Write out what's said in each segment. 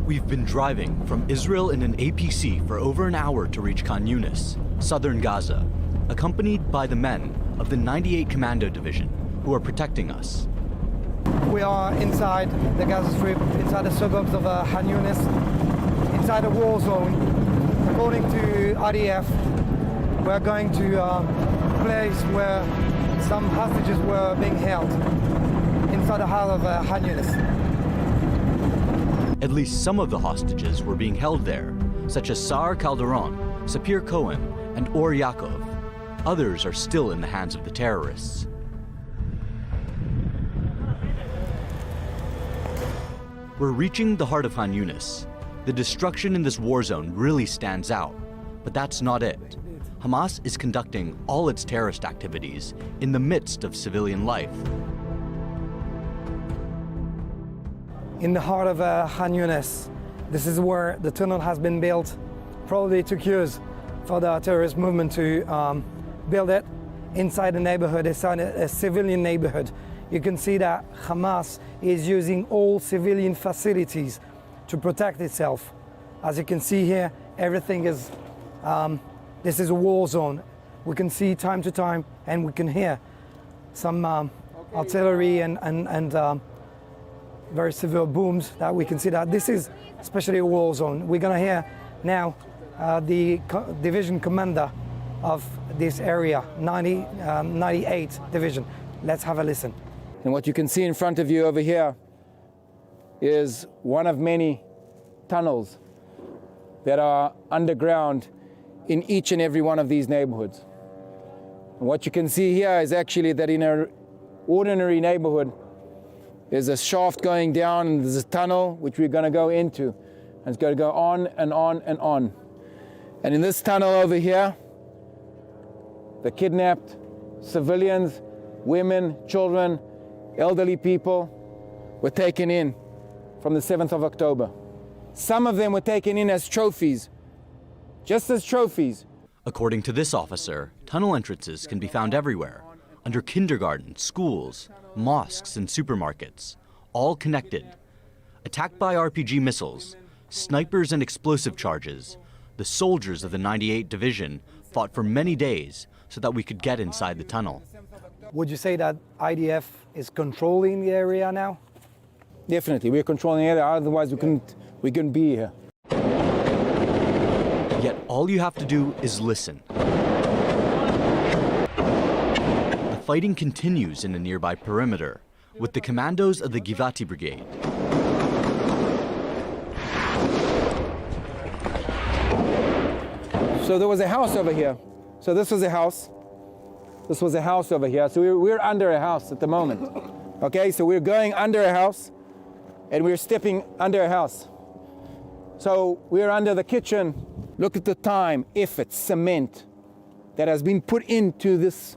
We've been driving from Israel in an APC for over an hour to reach Khan Yunis, southern Gaza, accompanied by the men of the 98 Commando Division who are protecting us. We are inside the Gaza Strip, inside the suburbs of Khan Yunis, inside a war zone. According to IDF, we're going to a place where some hostages were being held inside the heart of Khan Yunis. At least some of the hostages were being held there, such as Sar Calderon, Sapir Cohen, and Or Yaakov. Others are still in the hands of the terrorists. We're reaching the heart of Khan Yunis. The destruction in this war zone really stands out, but that's not it. Hamas is conducting all its terrorist activities in the midst of civilian life. In the heart of Khan Yunis, this is where the tunnel has been built. Probably took years for the terrorist movement to build it. Inside the neighborhood, inside a civilian neighborhood, you can see that Hamas is using all civilian facilities to protect itself. As you can see here, everything is, this is a war zone. We can see time to time, and we can hear some artillery and very severe booms that we can see that this is especially a war zone. We're gonna hear now the division commander of this area, 98 Division. Let's have a listen. And what you can see in front of you over here is one of many tunnels that are underground in each and every one of these neighborhoods. And what you can see here is actually that in an ordinary neighborhood, there's a shaft going down and there's a tunnel which we're going to go into. And it's going to go on and on and on. And in this tunnel over here, the kidnapped civilians, women, children, elderly people were taken in from the 7th of October. Some of them were taken in as trophies, just as trophies. According to this officer, tunnel entrances can be found everywhere, under kindergartens, schools, mosques, and supermarkets, all connected. Attacked by RPG missiles, snipers and explosive charges, the soldiers of the 98 Division fought for many days so that we could get inside the tunnel. Would you say that IDF is controlling the area now? Definitely, we're controlling the area, otherwise we couldn't be here. Yet all you have to do is listen. The fighting continues in a nearby perimeter with the commandos of the Givati Brigade. So there was a house over here. So this was a house. This was a house over here. So we're under a house at the moment. Okay, so we're going under a house and we're stepping under a house. So we're under the kitchen. Look at the time, effort, cement that has been put into this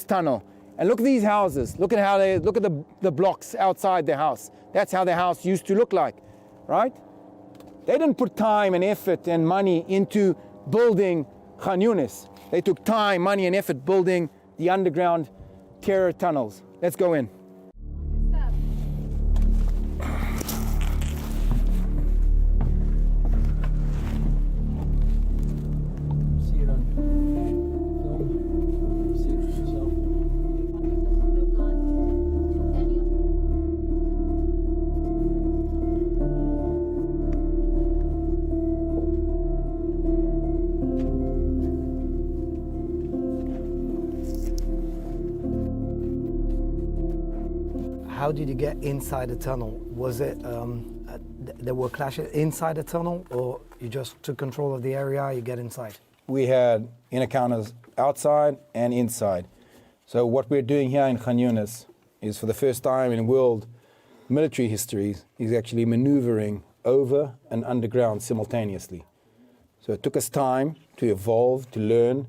tunnel. And look at these houses. Look at look at the blocks outside the house. That's how the house used to look like, right? They didn't put time and effort and money into building Khan Yunis. They took time, money, and effort building the underground terror tunnels. Let's go in. How did you get inside the tunnel? Was it there were clashes inside the tunnel, or you just took control of the area, you get inside? We had encounters outside and inside. So what we're doing here in Khan Yunis is, for the first time in world military history, is actually maneuvering over and underground simultaneously. So it took us time to evolve, to learn,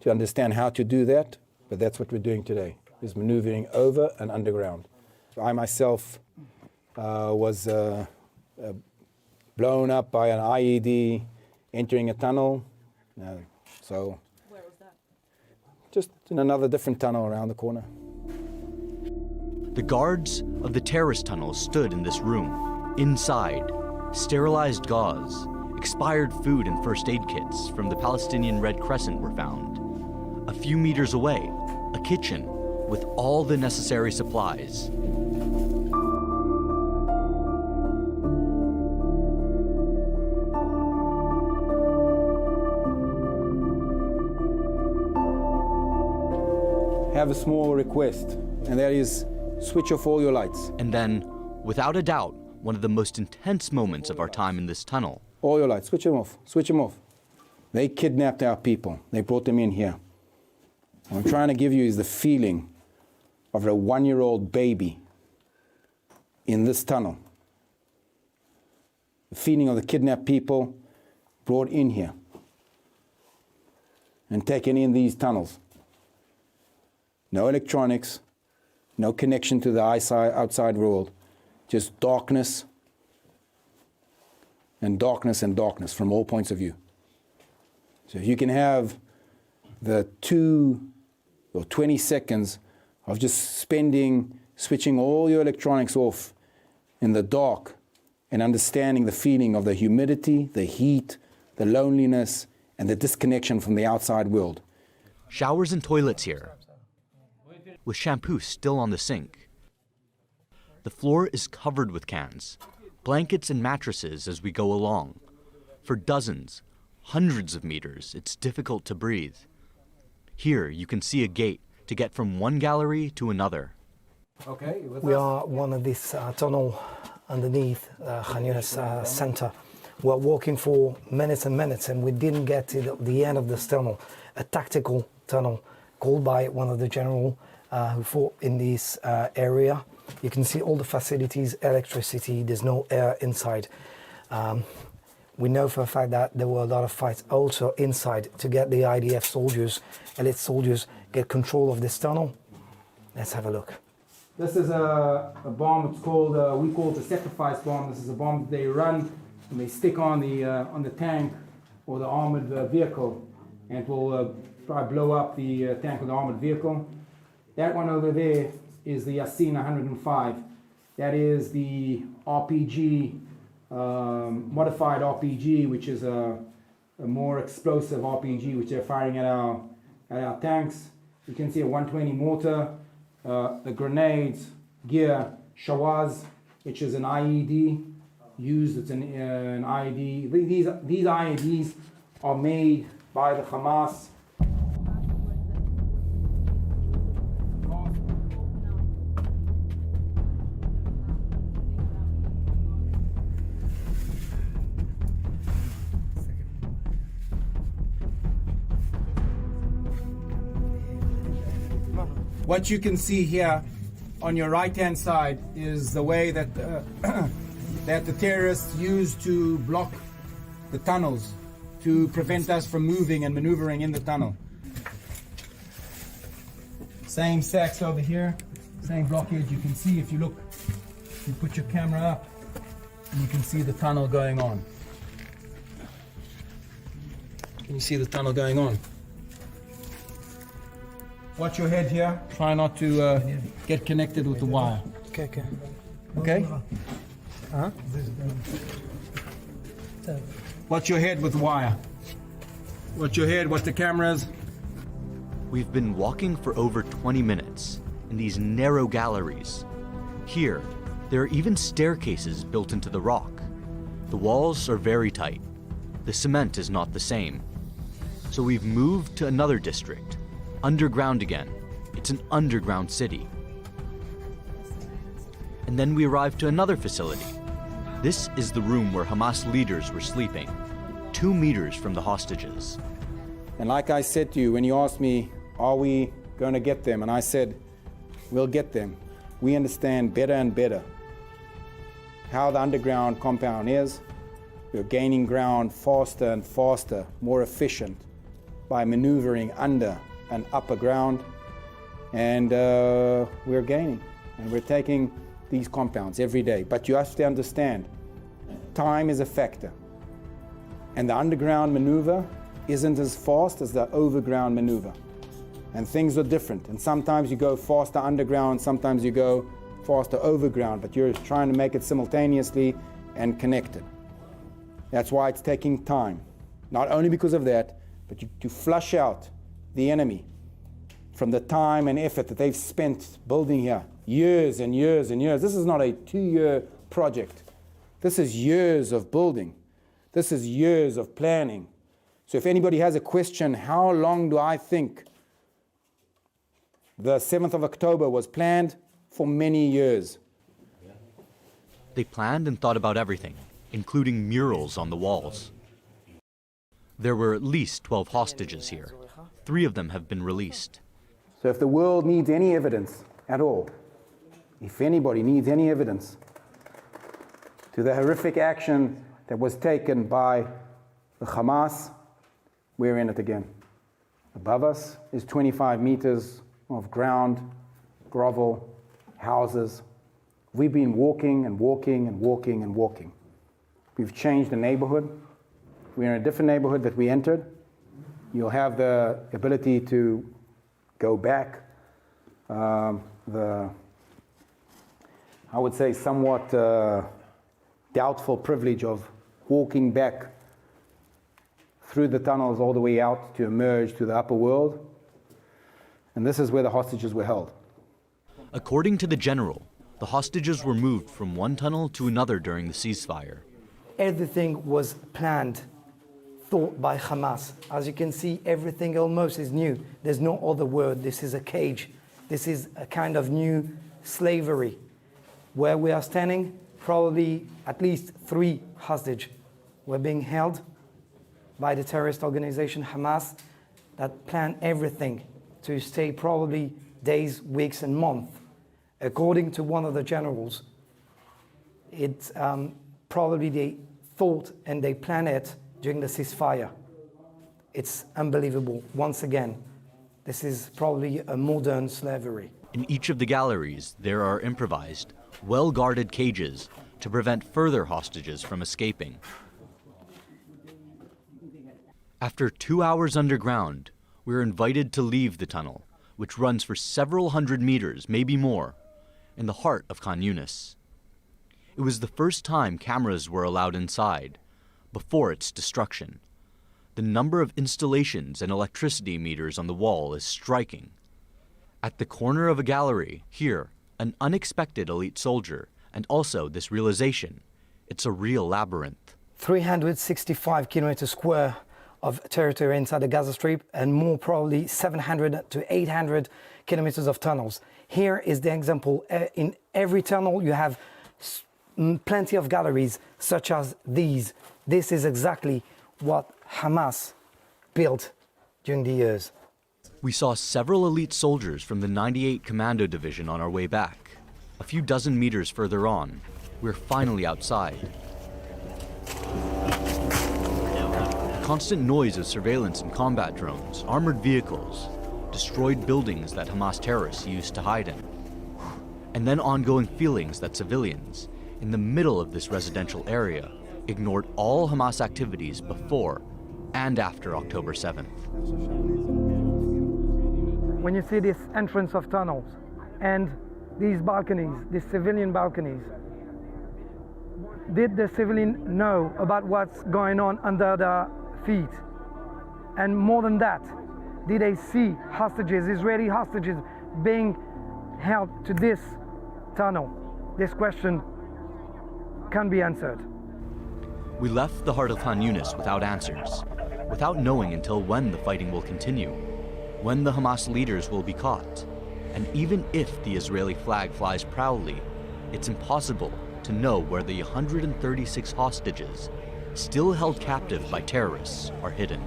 to understand how to do that, but that's what we're doing today, is maneuvering over and underground. I myself was blown up by an IED entering a tunnel. So where was that? Just in another different tunnel around the corner. The guards of the terrorist tunnel stood in this room, inside, Sterilized gauze, expired food and first aid kits from the Palestinian Red Crescent were found. A few meters away, a kitchen with all the necessary supplies. Have a small request, and that is switch off all your lights. And then, without a doubt, one of the most intense moments of our time in this tunnel. All your lights, switch them off, switch them off. They kidnapped our people. They brought them in here. What I'm trying to give you is the feeling of a 1-year-old baby in this tunnel. The feeling of the kidnapped people brought in here and taken in these tunnels. No electronics, no connection to the outside world, just darkness and darkness and darkness from all points of view. So if you can have the 2 or 20 seconds of just switching all your electronics off in the dark and understanding the feeling of the humidity, the heat, the loneliness, and the disconnection from the outside world. Showers and toilets here, with shampoo still on the sink. The floor is covered with cans, blankets and mattresses as we go along. For dozens, hundreds of meters, it's difficult to breathe. Here, you can see a gate to get from one gallery to another. Okay, We are one of this tunnel underneath Khan Yunis center. We're walking for minutes and minutes, and we didn't get to the end of this tunnel, a tactical tunnel called by one of the general who fought in this area. You can see all the facilities, electricity, there's no air inside. We know for a fact that there were a lot of fights also inside to get the IDF soldiers, elite soldiers, get control of this tunnel. Let's have a look. This is a bomb. It's called, we call it the sacrifice bomb. This is a bomb that they run and they stick on the tank or the armored vehicle, and it will try to blow up the tank or the armored vehicle. That one over there is the Yasin 105. That is the RPG, modified RPG, which is a more explosive RPG, which they're firing at our tanks. You can see a 120 mortar, the grenades, gear, Shawaz, which is an IED used. It's an IED. These IEDs are made by the Hamas. What you can see here on your right-hand side is the way that that the terrorists used to block the tunnels to prevent us from moving and maneuvering in the tunnel. Same stacks over here, same blockage. You can see if you look, you put your camera up, and you can see the tunnel going on. Can you see the tunnel going on? Watch your head here. Try not to get connected with the wire. Okay. Okay? Huh? Watch your head with the wire. Watch your head, watch the cameras. We've been walking for over 20 minutes in these narrow galleries. Here, there are even staircases built into the rock. The walls are very tight. The cement is not the same. So we've moved to another district, underground again. It's an underground city. And then we arrived to another facility. This is the room where Hamas leaders were sleeping, 2 meters from the hostages. And like I said to you, when you asked me, are we going to get them? And I said, we'll get them. We understand better and better how the underground compound is. We're gaining ground faster and faster, more efficient by maneuvering under and upper ground. And we're gaining. And we're taking these compounds every day. But you have to understand, time is a factor. And the underground maneuver isn't as fast as the overground maneuver. And things are different. And sometimes you go faster underground, sometimes you go faster overground, but you're trying to make it simultaneously and connected. That's why it's taking time. Not only because of that, but to flush out the enemy from the time and effort that they've spent building here. Years and years and years. This is not a 2-year project. This is years of building. This is years of planning. So if anybody has a question, how long do I think the 7th of October was planned? For many years. They planned and thought about everything, including murals on the walls. There were at least 12 hostages here. 3 of them have been released. So if the world needs any evidence at all, if anybody needs any evidence to the horrific action that was taken by the Hamas, we're in it again. Above us is 25 meters of ground, grovel, houses. We've been walking and walking and walking and walking. We've changed the neighborhood. We're in a different neighborhood that we entered. You'll have the ability to go back. I would say somewhat doubtful privilege of walking back through the tunnels all the way out to emerge to the upper world. And this is where the hostages were held. According to the general, the hostages were moved from one tunnel to another during the ceasefire. Everything was planned, thought by Hamas. As you can see, everything almost is new. There's no other word. This is a cage. This is a kind of new slavery. Where we are standing, probably at least 3 hostages were being held by the terrorist organization Hamas that planned everything to stay probably days, weeks, and months. According to one of the generals, it's probably they thought and they planned it during the ceasefire. It's unbelievable. Once again, this is probably a modern slavery. In each of the galleries, there are improvised, well-guarded cages to prevent further hostages from escaping. After 2 hours underground, we're invited to leave the tunnel, which runs for several hundred meters, maybe more, in the heart of Khan Yunis. It was the first time cameras were allowed inside, before its destruction. The number of installations and electricity meters on the wall is striking. At the corner of a gallery, here, an unexpected elite soldier, and also this realization, it's a real labyrinth. 365 kilometers square of territory inside the Gaza Strip, and more probably 700 to 800 kilometers of tunnels. Here is the example. In every tunnel you have plenty of galleries such as these. This is exactly what Hamas built during the years. We saw several elite soldiers from the 98 Commando Division on our way back. A few dozen meters further on, we're finally outside. Constant noise of surveillance and combat drones, armored vehicles, destroyed buildings that Hamas terrorists used to hide in, and then ongoing feelings that civilians, in the middle of this residential area, ignored all Hamas activities before and after October 7th. When you see this entrance of tunnels and these balconies, these civilian balconies, did the civilian know about what's going on under the feet? And more than that, did they see hostages, Israeli hostages, being held to this tunnel? This question can be answered. We left the heart of Khan Yunis without answers, without knowing until when the fighting will continue, when the Hamas leaders will be caught, and even if the Israeli flag flies proudly, it's impossible to know where the 136 hostages, still held captive by terrorists, are hidden.